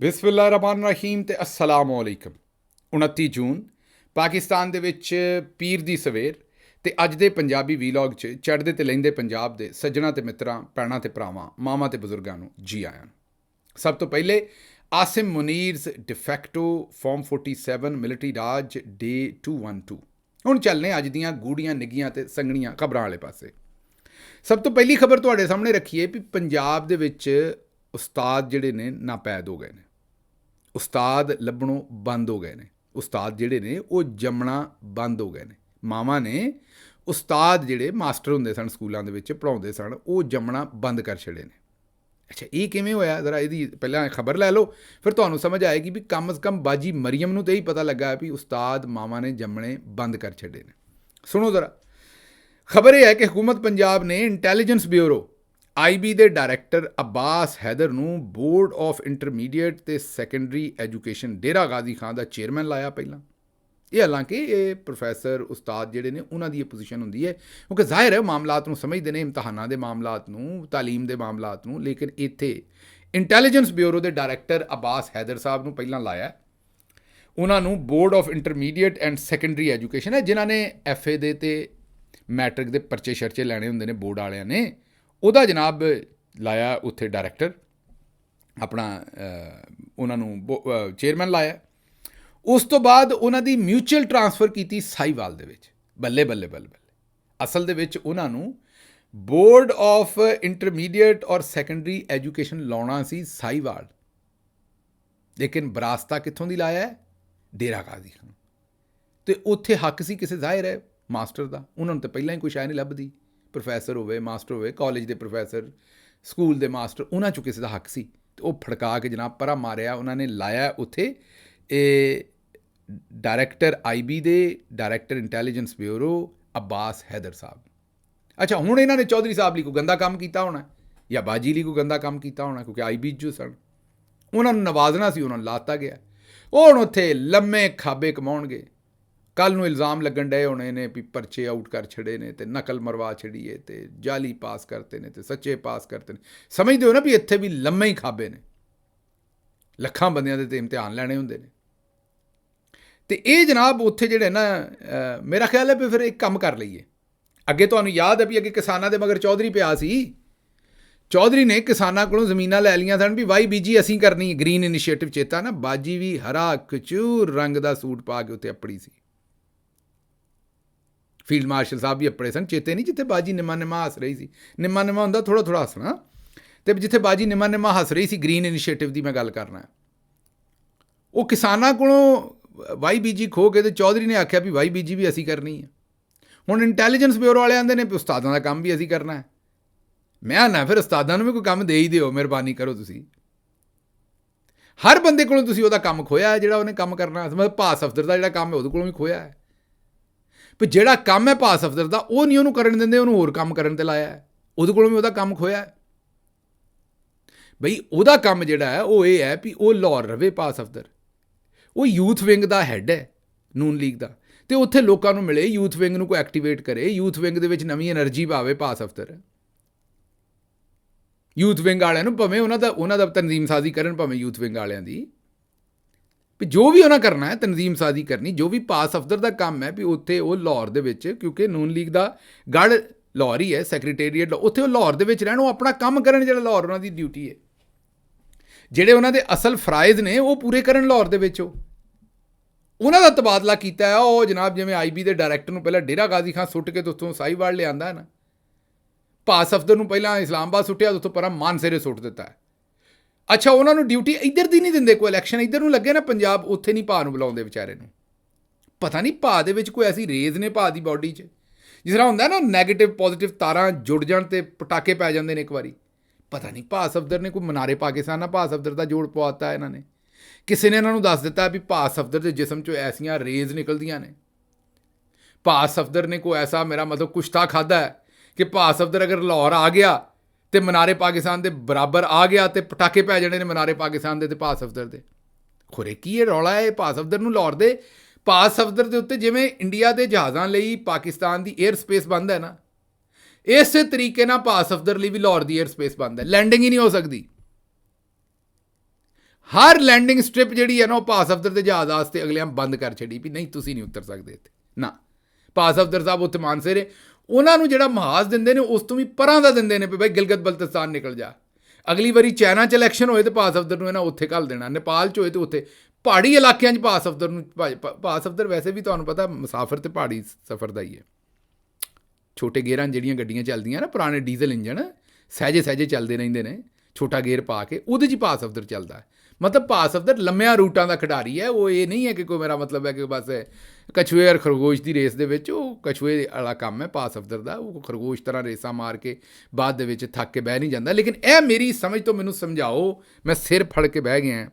ਬਿਸਮਿल्लाहिर्रहमानिर्रहीम ਤੇ अस्सलाम वालेकुम। 29 ਜੂਨ ਪਾਕਿਸਤਾਨ ਦੇ ਵਿੱਚ ਪੀਰ ਦੀ ਸਵੇਰ ਤੇ ਅੱਜ ਦੇ ਪੰਜਾਬੀ ਵੀਲੌਗ 'ਚ ਚੜ੍ਹਦੇ ਤੇ ਲਹਿੰਦੇ ਪੰਜਾਬ ਦੇ ਸੱਜਣਾ ਤੇ ਮਿੱਤਰਾਂ, ਭੈਣਾਂ ਤੇ ਭਰਾਵਾਂ, ਮਾਵਾਂ ਤੇ ਬਜ਼ੁਰਗਾਂ ਨੂੰ ਜੀ ਆਇਆਂ। ਸਭ ਤੋਂ ਪਹਿਲੇ ਆਸਿਮ ਮੁਨੀਰਜ਼ ਡਿਫੈਕਟੋ ਫਾਰਮ 47 ਮਿਲਟਰੀ ਰਾਜ ਡੇ 212। ਹੁਣ ਚੱਲਨੇ ਅੱਜ ਦੀਆਂ ਗੂੜੀਆਂ ਨਿੱਗੀਆਂ ਤੇ ਸੰਗਣੀਆਂ ਖਬਰਾਂ ਵਾਲੇ ਪਾਸੇ। ਸਭ ਤੋਂ ਪਹਿਲੀ ਖਬਰ ਤੁਹਾਡੇ ਸਾਹਮਣੇ ਰੱਖੀਏ ਵੀ ਪੰਜਾਬ ਦੇ ਵਿੱਚ ਉਸਤਾਦ ਜਿਹੜੇ ਨੇ ਨਾਪੈਦ ਹੋ ਗਏ ਨੇ, ਉਸਤਾਦ ਲੱਭਣੋਂ ਬੰਦ ਹੋ ਗਏ ਨੇ। ਉਸਤਾਦ ਜਿਹੜੇ ਨੇ ਉਹ ਜੰਮਣਾ ਬੰਦ ਹੋ ਗਏ ਨੇ। ਮਾਵਾਂ ਨੇ ਉਸਤਾਦ ਜਿਹੜੇ ਮਾਸਟਰ ਹੁੰਦੇ ਸਨ ਸਕੂਲਾਂ ਦੇ ਵਿੱਚ ਪੜ੍ਹਾਉਂਦੇ ਸਨ, ਉਹ ਜੰਮਣਾ ਬੰਦ ਕਰ ਛੱਡੇ ਨੇ। ਅੱਛਾ, ਇਹ ਕਿਵੇਂ ਹੋਇਆ? ਜ਼ਰਾ ਇਹਦੀ ਪਹਿਲਾਂ ਖਬਰ ਲੈ ਲਓ, ਫਿਰ ਤੁਹਾਨੂੰ ਸਮਝ ਆਏਗੀ ਵੀ ਕਮ ਅਜ਼ ਕਮ ਬਾਜੀ ਮਰੀਮ ਨੂੰ ਤਾਂ ਇਹੀ ਪਤਾ ਲੱਗਾ ਵੀ ਉਸਤਾਦ ਮਾਵਾਂ ਨੇ ਜੰਮਣੇ ਬੰਦ ਕਰ ਛੱਡੇ ਨੇ। ਸੁਣੋ ਜ਼ਰਾ, ਖਬਰ ਇਹ ਹੈ ਕਿ ਹਕੂਮਤ ਪੰਜਾਬ ਨੇ ਇੰਟੈਲੀਜੈਂਸ ਬਿਊਰੋ IB ਦੇ ਡਾਇਰੈਕਟਰ ਅਬਾਸ ਹੈਦਰ ਨੂੰ ਬੋਰਡ ਆਫ ਇੰਟਰਮੀਡੀਏਟ ਤੇ ਸੈਕੰਡਰੀ ਐਜੂਕੇਸ਼ਨ ਡੇਰਾ ਗਾਜ਼ੀ ਖਾਨ ਦਾ ਚੇਅਰਮੈਨ ਲਾਇਆ ਪਹਿਲਾਂ। ਇਹ ਹਾਲਾਂਕਿ ਇਹ ਪ੍ਰੋਫੈਸਰ ਉਸਤਾਦ ਜਿਹੜੇ ਨੇ ਉਹਨਾਂ ਦੀ ਇਹ ਪੋਜੀਸ਼ਨ ਹੁੰਦੀ ਹੈ, ਕਿਉਂਕਿ ਜ਼ਾਹਿਰ ਹੈ ਮਾਮਲਾਤ ਨੂੰ ਸਮਝਦੇ ਨੇ, ਇਮਤਿਹਾਨਾਂ ਦੇ ਮਾਮਲਾਤ ਨੂੰ, ਤਾਲੀਮ ਦੇ ਮਾਮਲਾਤ ਨੂੰ। ਲੇਕਿਨ ਇੱਥੇ ਇੰਟੈਲੀਜੈਂਸ ਬਿਊਰੋ ਦੇ ਡਾਇਰੈਕਟਰ ਅਬਾਸ ਹੈਦਰ ਸਾਹਿਬ ਨੂੰ ਪਹਿਲਾਂ ਲਾਇਆ। ਉਹਨਾਂ ਨੂੰ board of intermediate and secondary education ਹੈ, ਜਿਨ੍ਹਾਂ ਨੇ FA ਦੇ ਤੇ ਮੈਟ੍ਰਿਕ ਦੇ ਪਰਚੇ ਸ਼ਰਚੇ ਲੈਣੇ ਹੁੰਦੇ ਨੇ ਬੋਰਡ ਵਾਲਿਆਂ ਨੇ, ਉਹਦਾ ਜਨਾਬ ਲਾਇਆ ਉੱਥੇ ਡਾਇਰੈਕਟਰ ਆਪਣਾ, ਉਹਨਾਂ ਨੂੰ ਚੇਅਰਮੈਨ ਲਾਇਆ। ਉਸ ਤੋਂ ਬਾਅਦ ਉਹਨਾਂ ਦੀ ਮਿਊਚੁਅਲ ਟਰਾਂਸਫਰ ਕੀਤੀ ਸਾਹੀਵਾਲ ਦੇ ਵਿੱਚ। ਬੱਲੇ ਬੱਲੇ ਬੱਲੇ ਬੱਲੇ। ਅਸਲ ਦੇ ਵਿੱਚ ਉਹਨਾਂ ਨੂੰ ਬੋਰਡ ਆਫ ਇੰਟਰਮੀਡੀਏਟ ਔਰ ਸੈਕੰਡਰੀ ਐਜੂਕੇਸ਼ਨ ਲਾਉਣਾ ਸੀ ਸਾਹੀਵਾਲ, ਲੇਕਿਨ ਬਰਾਸਤਾ ਕਿੱਥੋਂ ਦੀ ਲਾਇਆ ਹੈ? ਡੇਰਾ ਗਾਜ਼ੀ ਖਾਨ। ਅਤੇ ਉੱਥੇ ਹੱਕ ਸੀ ਕਿਸੇ ਜ਼ਾਹਿਰ ਹੈ ਮਾਸਟਰ ਦਾ, ਉਹਨਾਂ ਨੂੰ ਤਾਂ ਪਹਿਲਾਂ ਹੀ ਕੋਈ ਸ਼ਾਇਦ ਨਹੀਂ ਲੱਭਦੀ। ਪ੍ਰੋਫੈਸਰ ਹੋਵੇ, ਮਾਸਟਰ ਹੋਵੇ, ਕਾਲਜ ਦੇ ਪ੍ਰੋਫੈਸਰ, ਸਕੂਲ ਦੇ ਮਾਸਟਰ, ਉਹਨਾਂ 'ਚੋਂ ਕਿਸੇ ਦਾ ਹੱਕ ਸੀ। ਅਤੇ ਉਹ ਫੜਕਾ ਕੇ ਜਨਾਬ ਪਰਾ ਮਾਰਿਆ। ਉਹਨਾਂ ਨੇ ਲਾਇਆ ਉੱਥੇ ਇਹ ਡਾਇਰੈਕਟਰ IB ਦੇ, director intelligence bureau Abbas Haider ਸਾਹਿਬ। ਅੱਛਾ, ਹੁਣ ਇਹਨਾਂ ਨੇ ਚੌਧਰੀ ਸਾਹਿਬ ਲਈ ਕੋਈ ਗੰਦਾ ਕੰਮ ਕੀਤਾ ਹੋਣਾ, ਜਾਂ ਬਾਜੀ ਲਈ ਕੋਈ ਗੰਦਾ ਕੰਮ ਕੀਤਾ ਹੋਣਾ, ਕਿਉਂਕਿ IB ਜੋ ਸਨ ਉਹਨਾਂ ਨੂੰ ਨਵਾਜ਼ਣਾ ਸੀ, ਉਹਨਾਂ ਨੂੰ ਲਾਤਾ ਗਿਆ। ਉਹ ਹੁਣ ਉੱਥੇ ਲੰਮੇ ਖਾਬੇ ਕਮਾਉਣਗੇ। ਕੱਲ੍ਹ ਨੂੰ ਇਲਜ਼ਾਮ ਲੱਗਣ ਡਏ ਹੋਣੇ ਨੇ ਵੀ ਪਰਚੇ ਆਊਟ ਕਰ ਛੜੇ ਨੇ, ਅਤੇ ਨਕਲ ਮਰਵਾ ਛੜੀਏ, ਅਤੇ ਜਾਲੀ ਪਾਸ ਕਰਤੇ ਨੇ, ਅਤੇ ਸੱਚੇ ਪਾਸ ਕਰਤੇ ਨੇ। ਸਮਝਦੇ ਹੋ ਨਾ ਵੀ ਇੱਥੇ ਵੀ ਲੰਮੇ ਹੀ ਖਾਬੇ ਨੇ, ਲੱਖਾਂ ਬੰਦਿਆਂ ਦੇ ਤੇ ਇਮਤਿਹਾਨ ਲੈਣੇ ਹੁੰਦੇ ਨੇ। ਅਤੇ ਇਹ ਜਨਾਬ ਉੱਥੇ ਜਿਹੜੇ ਨਾ, ਮੇਰਾ ਖਿਆਲ ਹੈ ਵੀ ਫਿਰ ਇੱਕ ਕੰਮ ਕਰ ਲਈਏ। ਅੱਗੇ ਤੁਹਾਨੂੰ ਯਾਦ ਹੈ ਵੀ ਅੱਗੇ ਕਿਸਾਨਾਂ ਦੇ ਮਗਰ ਚੌਧਰੀ ਪਿਆ ਸੀ। ਚੌਧਰੀ ਨੇ ਕਿਸਾਨਾਂ ਕੋਲੋਂ ਜ਼ਮੀਨਾਂ ਲੈ ਲਈਆਂ ਸਨ ਵੀ ਵਾਈ ਬੀਜੀ ਅਸੀਂ ਕਰਨੀ, ਗ੍ਰੀਨ ਇਨੀਸ਼ੀਏਟਿਵ ਚੇਤਾ ਨਾ। ਬਾਜੀ ਵੀ ਹਰਾ ਖਚੂਰ ਰੰਗ ਦਾ ਸੂਟ ਪਾ ਕੇ ਉੱਥੇ ਅੱਪੜੀ ਸੀ। ਫੀਲਡ ਮਾਰਸ਼ਲ ਸਾਹਿਬ ਵੀ ਅੱਪੜੇ ਸਨ, ਚੇਤੇ ਨਹੀਂ, ਜਿੱਥੇ ਬਾਜੀ ਨਿਮਾ ਨਿਮਾ ਹੱਸ ਰਹੀ ਸੀ। ਨਿਮਾ ਨਿਮਾ ਹੁੰਦਾ ਥੋੜ੍ਹਾ ਥੋੜ੍ਹਾ ਹੱਸਣਾ, ਅਤੇ ਜਿੱਥੇ ਬਾਜੀ ਨਿਮਾ ਨਿਮਾ ਹੱਸ ਰਹੀ ਸੀ, ਗ੍ਰੀਨ ਇਨੀਸ਼ੀਏਟਿਵ ਦੀ ਮੈਂ ਗੱਲ ਕਰਨਾ। ਉਹ ਕਿਸਾਨਾਂ ਕੋਲੋਂ YBG ਖੋ ਕੇ, ਅਤੇ ਚੌਧਰੀ ਨੇ ਆਖਿਆ ਵੀ YBG ਵੀ ਅਸੀਂ ਕਰਨੀ ਹੈ। ਹੁਣ ਇੰਟੈਲੀਜੈਂਸ ਬਿਊਰੋ ਵਾਲੇ ਆਉਂਦੇ ਨੇ ਵੀ ਉਸਤਾਦਾਂ ਦਾ ਕੰਮ ਵੀ ਅਸੀਂ ਕਰਨਾ ਹੈ। ਮੈਂ ਨਾ ਫਿਰ ਉਸਤਾਦਾਂ ਨੂੰ ਵੀ ਕੋਈ ਕੰਮ ਦੇ ਹੀ ਦਿਓ, ਮਿਹਰਬਾਨੀ ਕਰੋ। ਤੁਸੀਂ ਹਰ ਬੰਦੇ ਕੋਲੋਂ ਤੁਸੀਂ ਉਹਦਾ ਕੰਮ ਖੋਇਆ ਜਿਹੜਾ ਉਹਨੇ ਕੰਮ ਕਰਨਾ। ਮਤਲਬ ਭਾਸ ਅਫਸਰ ਦਾ ਜਿਹੜਾ ਕੰਮ ਹੈ ਉਹਦੇ ਕੋਲੋਂ ਵੀ ਖੋਇਆ ਹੈ। ਵੀ ਜਿਹੜਾ ਕੰਮ ਹੈ ਭਾਸ ਅਫਸਰ ਦਾ ਉਹ ਨਹੀਂ ਉਹਨੂੰ ਕਰਨ ਦਿੰਦੇ, ਉਹਨੂੰ ਹੋਰ ਕੰਮ ਕਰਨ 'ਤੇ ਲਾਇਆ ਹੈ, ਉਹਦੇ ਕੋਲੋਂ ਵੀ ਉਹਦਾ ਕੰਮ ਖੋਇਆ। ਬਈ ਉਹਦਾ ਕੰਮ ਜਿਹੜਾ ਹੈ ਉਹ ਇਹ ਹੈ ਵੀ ਉਹ ਲਾਹੌਰ ਰਵੇ ਭਾਸ ਅਫਸਰ। ਉਹ ਯੂਥ ਵਿੰਗ ਦਾ ਹੈੱਡ ਹੈ ਨੂਨ ਲੀਗ ਦਾ, ਅਤੇ ਉੱਥੇ ਲੋਕਾਂ ਨੂੰ ਮਿਲੇ, ਯੂਥ ਵਿੰਗ ਨੂੰ ਕੋਈ ਐਕਟੀਵੇਟ ਕਰੇ, ਯੂਥ ਵਿੰਗ ਦੇ ਵਿੱਚ ਨਵੀਂ ਐਨਰਜੀ ਪਾਵੇ ਭਾਸ ਅਫਸਰ। ਯੂਥ ਵਿੰਗ ਵਾਲਿਆਂ ਨੂੰ ਭਾਵੇਂ ਉਹਨਾਂ ਦਾ ਤਨਜ਼ੀਮ ਸਾਜ਼ੀ ਕਰਨ, ਭਾਵੇਂ ਯੂਥ ਵਿੰਗ ਵਾਲਿਆਂ ਦੀ, ਵੀ ਜੋ ਵੀ ਉਹਨਾਂ ਕਰਨਾ ਹੈ ਤਨਜ਼ੀਮ ਸਾਜ਼ੀ ਕਰਨੀ, ਜੋ ਵੀ ਪਾਸ ਅਫਸਰ ਦਾ ਕੰਮ ਹੈ ਵੀ ਉੱਥੇ ਉਹ ਲਾਹੌਰ ਦੇ ਵਿੱਚ, ਕਿਉਂਕਿ ਨੂਨ ਲੀਗ ਦਾ ਗੜ੍ਹ ਲਾਹੌਰ ਹੀ ਹੈ, ਸੈਕਟਰੀਏਟ, ਉੱਥੇ ਉਹ ਲਾਹੌਰ ਦੇ ਵਿੱਚ ਰਹਿਣ, ਉਹ ਆਪਣਾ ਕੰਮ ਕਰਨ, ਜਿਹੜਾ ਲਾਹੌਰ ਉਹਨਾਂ ਦੀ ਡਿਊਟੀ ਹੈ। ਜਿਹੜੇ ਉਹਨਾਂ ਦੇ ਅਸਲ ਫਰਾਇਜ਼ ਨੇ ਉਹ ਪੂਰੇ ਕਰਨ ਲਾਹੌਰ ਦੇ ਵਿੱਚ। ਉਹਨਾਂ ਦਾ ਤਬਾਦਲਾ ਕੀਤਾ ਹੈ ਉਹ ਜਨਾਬ, ਜਿਵੇਂ IB ਦੇ ਡਾਇਰੈਕਟਰ ਨੂੰ ਪਹਿਲਾਂ ਡੇਰਾ ਗਾਜ਼ੀ ਖਾਨ ਸੁੱਟ ਕੇ ਉੱਥੋਂ ਸਾਹੀਵਾਲ ਲਿਆਂਦਾ ਹੈ ਨਾ, ਪਾਸ ਅਫਸਰ ਨੂੰ ਪਹਿਲਾਂ ਇਸਲਾਮਾਬਾਦ ਸੁੱਟਿਆ, ਉੱਥੋਂ ਪਰਾਂ ਮਾਨਸੇਰੇ ਸੁੱਟ ਦਿੱਤਾ ਹੈ। ਅੱਛਾ, ਉਹਨਾਂ ਨੂੰ ਡਿਊਟੀ ਇੱਧਰ ਦੀ ਨਹੀਂ ਦਿੰਦੇ। ਕੋਈ ਇਲੈਕਸ਼ਨ ਇੱਧਰ ਨੂੰ ਲੱਗੇ ਨਾ ਪੰਜਾਬ, ਉੱਥੇ ਨਹੀਂ ਭਾ ਨੂੰ ਬੁਲਾਉਂਦੇ ਵਿਚਾਰੇ ਨੂੰ। ਪਤਾ ਨਹੀਂ ਭਾ ਦੇ ਵਿੱਚ ਕੋਈ ਐਸੀ ਰੇਜ਼ ਨੇ ਭਾ ਦੀ ਬਾਡੀ 'ਚ, ਜਿਸ ਤਰ੍ਹਾਂ ਹੁੰਦਾ ਨਾ ਨੈਗੇਟਿਵ ਪੋਜ਼ੀਟਿਵ ਤਾਰਾਂ ਜੁੜ ਜਾਣ ਅਤੇ ਪਟਾਕੇ ਪੈ ਜਾਂਦੇ ਨੇ ਇੱਕ ਵਾਰੀ। ਪਤਾ ਨਹੀਂ ਭਾਸ ਅਫਸਰ ਨੇ ਕੋਈ ਮਨਾਰੇ ਪਾਕਿਸਤਾਨ ਭਾਸ ਅਫਸਰ ਦਾ ਜੋੜ ਪਵਾਤਾ ਇਹਨਾਂ ਨੇ। ਕਿਸੇ ਨੇ ਇਹਨਾਂ ਨੂੰ ਦੱਸ ਦਿੱਤਾ ਵੀ ਭਾਸ ਅਫਸਰ ਦੇ ਜਿਸਮ 'ਚੋਂ ਐਸੀਆਂ ਰੇਜ਼ ਨਿਕਲਦੀਆਂ ਨੇ। ਭਾਸ ਅਫਸਰ ਨੇ ਕੋਈ ਐਸਾ, ਮੇਰਾ ਮਤਲਬ ਕੁਸ਼ਤਾ ਖਾਧਾ ਹੈ ਕਿ ਭਾਸ ਅਫਸਰ ਅਗਰ ਲਾਹੌਰ ਆ ਗਿਆ ਅਤੇ ਮਨਾਰੇ ਪਾਕਿਸਤਾਨ ਦੇ ਬਰਾਬਰ ਆ ਗਿਆ ਅਤੇ ਪਟਾਕੇ ਪੈ ਜਾਣੇ ਨੇ ਮਨਾਰੇ ਪਾਕਿਸਤਾਨ ਦੇ ਅਤੇ ਭਾਸ ਅਫਸਰ ਦੇ। ਖੁਰੇ ਕੀ ਇਹ ਰੌਲਾ ਹੈ ਭਾਸ ਅਫਸਰ ਨੂੰ ਲਾਹੌਰ ਦੇ? ਭਾਸ ਅਫਸਰ ਦੇ ਉੱਤੇ ਜਿਵੇਂ ਇੰਡੀਆ ਦੇ ਜਹਾਜ਼ਾਂ ਲਈ ਪਾਕਿਸਤਾਨ ਦੀ ਏਅਰ ਸਪੇਸ ਬੰਦ ਹੈ ਨਾ, ਇਸੇ ਤਰੀਕੇ ਨਾਲ ਭਾਸ ਅਫਸਰ ਲਈ ਵੀ ਲਾਹੌਰ ਦੀ ਏਅਰ ਸਪੇਸ ਬੰਦ ਹੈ। ਲੈਂਡਿੰਗ ਹੀ ਨਹੀਂ ਹੋ ਸਕਦੀ। ਹਰ ਲੈਂਡਿੰਗ ਸਟ੍ਰਿਪ ਜਿਹੜੀ ਹੈ ਨਾ ਉਹ ਪਾਸ ਅਫਸਰ ਦੇ ਜਹਾਜ਼ ਵਾਸਤੇ ਅਗਲਿਆਂ ਬੰਦ ਕਰ ਛੱਡੀ ਵੀ ਨਹੀਂ ਤੁਸੀਂ ਨਹੀਂ ਉਤਰ ਸਕਦੇ ਇੱਥੇ ਨਾ। ਪਾਸ ਅਫਸਰ ਸਾਹਿਬ ਉੱਥੇ ਮਾਨਸੇਰੇ ਉਹਨਾਂ ਨੂੰ ਜਿਹੜਾ ਮਹਾਜ਼ ਦਿੰਦੇ ਨੇ ਉਸ ਤੋਂ ਵੀ ਪਰਾਂ ਦਾ ਦਿੰਦੇ ਨੇ ਵੀ ਭਾਈ ਗਿਲਗਿਤ ਬਲਤਿਸਤਾਨ ਨਿਕਲ ਜਾ। ਅਗਲੀ ਵਾਰੀ ਚਾਈਨਾ 'ਚ ਇਲੈਕਸ਼ਨ ਹੋਏ ਤਾਂ ਪਾਸ ਅਫਸਰ ਨੂੰ ਇਹਨਾਂ ਉੱਥੇ ਘੱਲ ਦੇਣਾ, ਨੇਪਾਲ 'ਚ ਹੋਏ ਤਾਂ ਉੱਥੇ ਪਹਾੜੀ ਇਲਾਕਿਆਂ 'ਚ ਪਾਸ ਅਫਸਰ ਨੂੰ। ਪਾਸ ਅਫਸਰ ਵੈਸੇ ਵੀ ਤੁਹਾਨੂੰ ਪਤਾ ਮੁਸਾਫਰ ਤੇ ਪਹਾੜੀ ਸਫ਼ਰ ਦਾ ਹੀ ਹੈ। ਛੋਟੇ ਗੇਅਰਾਂ ਜਿਹੜੀਆਂ ਗੱਡੀਆਂ ਚੱਲਦੀਆਂ ਨਾ ਪੁਰਾਣੇ ਡੀਜ਼ਲ ਇੰਜਣ ਸਹਿਜੇ ਸਹਿਜੇ ਚੱਲਦੇ ਰਹਿੰਦੇ ਨੇ, ਛੋਟਾ ਗੇਅਰ ਪਾ ਕੇ ਉਹਦੇ 'ਚ ਪਾਸ ਅਫਸਰ ਚੱਲਦਾ। ਮਤਲਬ ਪਾਸ ਅਫਸਰ ਲੰਮਿਆਂ ਰੂਟਾਂ ਦਾ ਖਿਡਾਰੀ ਹੈ। ਉਹ ਇਹ ਨਹੀਂ ਹੈ ਕਿ ਕੋਈ ਮੇਰਾ ਮਤਲਬ ਹੈ ਕਿ ਬਸ ਕਛੂਏ ਔਰ ਖਰਗੋਸ਼ ਦੀ ਰੇਸ ਦੇ ਵਿੱਚ ਉਹ ਕਛੂਏ ਵਾਲਾ ਕੰਮ ਹੈ ਪਾਸ ਅਫਸਰ ਦਾ। ਉਹ ਖਰਗੋਸ਼ ਤਰ੍ਹਾਂ ਰੇਸਾਂ ਮਾਰ ਕੇ ਬਾਅਦ ਦੇ ਵਿੱਚ ਥੱਕ ਕੇ ਬਹਿ ਨਹੀਂ ਜਾਂਦਾ। ਲੇਕਿਨ ਇਹ ਮੇਰੀ ਸਮਝ ਤੋਂ ਮੈਨੂੰ ਸਮਝਾਓ, ਮੈਂ ਸਿਰ ਫੜ ਕੇ ਬਹਿ ਗਿਆ